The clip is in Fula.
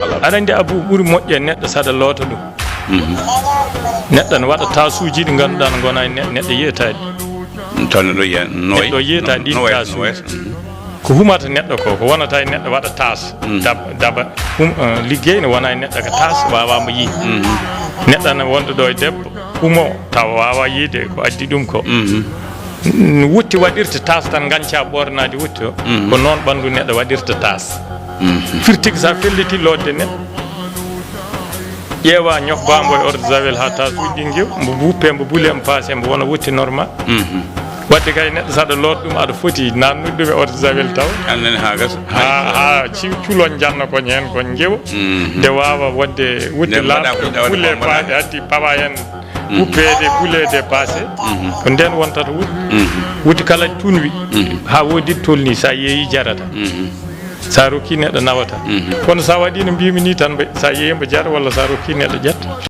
aɗa andi Abou ɓuuri moƴƴe neɗɗo saɗa loota ɗum neɗɗo ne waɗa tasuji ɗi ganduɗa ne gona neɗɗo yeyataɗi neɗɗo yeyata ɗin tasuji ko humata neɗɗo ko wonata e neɗɗo waɗa tas daba liggey ne wona e neɗɗo ko tas wawama yii neɗɗo ne wonda ɗo e debbo humo tawa wawa yiide ko addi ɗum ko wutti waɗirta tas tan ganca ɓornade wutti o ko noon ɓandu neɗɗo waɗirta tas firtigi sa felliti lodde neɗɗo ƴeewa ñofbambo e ordre javel ha tasuji ɗi gew mbo wuppe mbo buule mbo paase mbo wona wutti normal wadde kay neɗɗo saɗa loota ɗum aɗa foti nannude ɗum e ordre javel taw ha culon janno koñ hen koñ gewa nde wawa wadde wutti laaɓa buule paade addi pawa hen wuppede buulede passé ko nden wontata wutti kala tunwi ha wodi tolni sa yeeyi jarata sa rokki neɗɗo nawata kono sa waɗi no mbimi ni tan sa yeeyi mbo jara walla sa rokki neɗɗo ƴetta